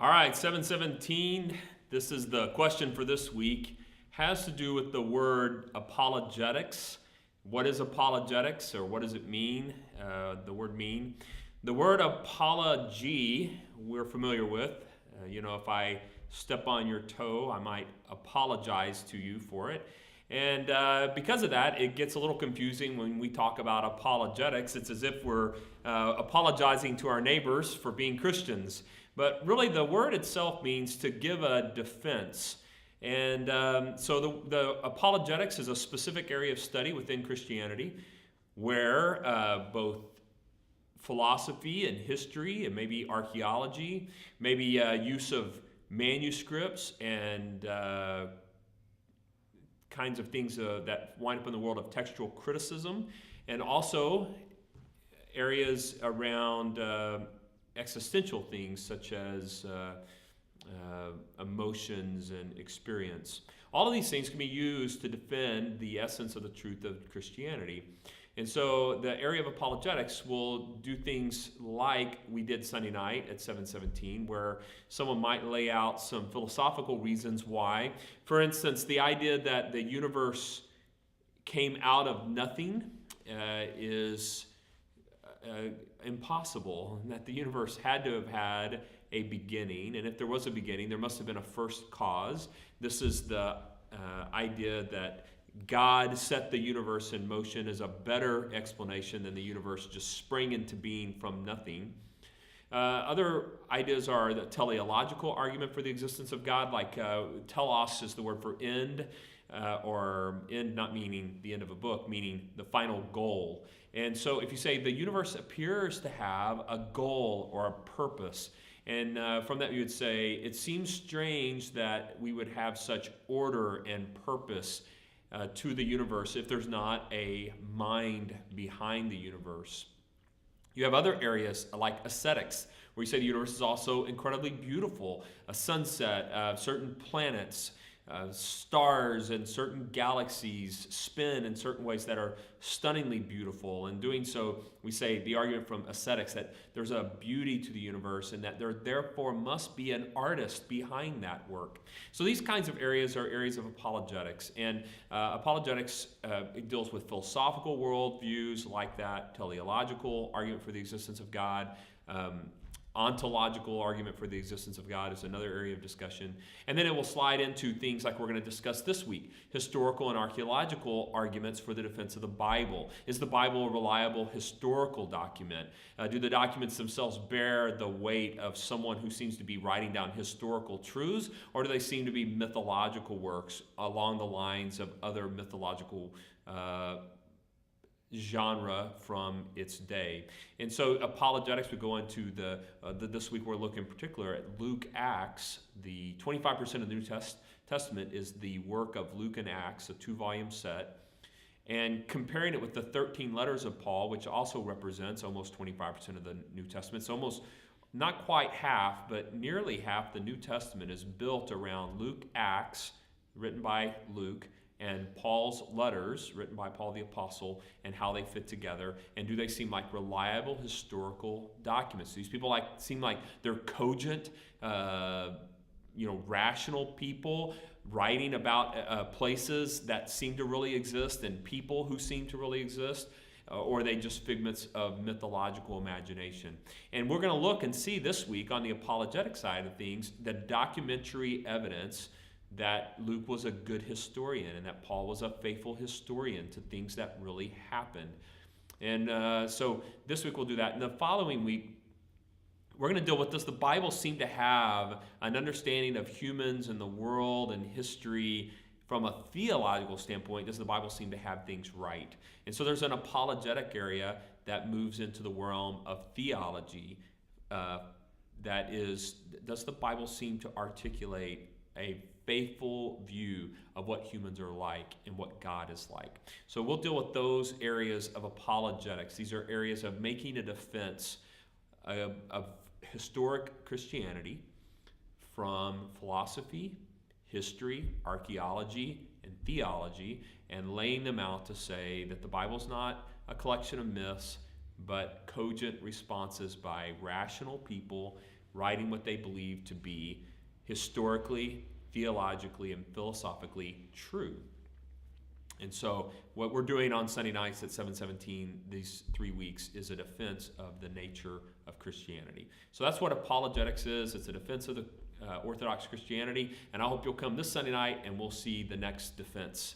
All right, 717. This is the question for this week. Has to do with the word apologetics. What is apologetics, or what does it mean? The word mean. The word apology we're familiar with. If I step on your toe, I might apologize to you for it. And because of that, it gets a little confusing when we talk about apologetics. It's as if we're apologizing to our neighbors for being Christians. But really, the word itself means to give a defense. And so the apologetics is a specific area of study within Christianity where both philosophy and history and maybe archaeology, maybe use of manuscripts and kinds of things that wind up in the world of textual criticism, and also areas around existential things such as emotions and experience. All of these things can be used to defend the essence of the truth of Christianity. And so the area of apologetics will do things like we did Sunday night at 717, where someone might lay out some philosophical reasons why. For instance, the idea that the universe came out of nothing is impossible, and that the universe had to have had a beginning, and if there was a beginning, there must have been a first cause. This is the idea that God set the universe in motion is a better explanation than the universe just sprang into being from nothing. Other ideas are the teleological argument for the existence of God, like telos is the word for end, or end not meaning the end of a book, meaning the final goal. And so if you say the universe appears to have a goal or a purpose, and from that you would say it seems strange that we would have such order and purpose to the universe if there's not a mind behind the universe. You have other areas like aesthetics, where you say the universe is also incredibly beautiful. A sunset, certain planets, stars and certain galaxies spin in certain ways that are stunningly beautiful. In doing so, we say the argument from aesthetics that there's a beauty to the universe and that there therefore must be an artist behind that work. So these kinds of areas are areas of apologetics. And apologetics it deals with philosophical worldviews like that, teleological argument for the existence of God, ontological argument for the existence of God is another area of discussion. And then it will slide into things like we're going to discuss this week, historical and archaeological arguments for the defense of the Bible. Is the Bible a reliable historical document? Do the documents themselves bear the weight of someone who seems to be writing down historical truths, or do they seem to be mythological works along the lines of other mythological genre from its day? And so apologetics would go into this week we're looking in particular at Luke, Acts. The 25% of the New Testament is the work of Luke and Acts, a 2-volume set, and comparing it with the 13 letters of Paul, which also represents almost 25% of the New Testament. So almost not quite half, but nearly half the New Testament is built around Luke, Acts, written by Luke, and Paul's letters, written by Paul the Apostle, and how they fit together, and do they seem like reliable historical documents? These people seem like they're cogent, rational people writing about places that seem to really exist and people who seem to really exist, or are they just figments of mythological imagination? And we're going to look and see this week on the apologetic side of things the documentary evidence that Luke was a good historian and that Paul was a faithful historian to things that really happened. And so this week we'll do that. And the following week, we're going to deal with, does the Bible seem to have an understanding of humans and the world and history from a theological standpoint? Does the Bible seem to have things right? And so there's an apologetic area that moves into the realm of theology. That is, does the Bible seem to articulate a faithful view of what humans are like and what God is like? So we'll deal with those areas of apologetics. These are areas of making a defense of historic Christianity from philosophy, history, archaeology, and theology, and laying them out to say that the Bible's not a collection of myths, but cogent responses by rational people writing what they believe to be historically, theologically, and philosophically true. And so what we're doing on Sunday nights at 717 these 3 weeks is a defense of the nature of Christianity. So that's what apologetics is. It's a defense of the Orthodox Christianity. And I hope you'll come this Sunday night and we'll see the next defense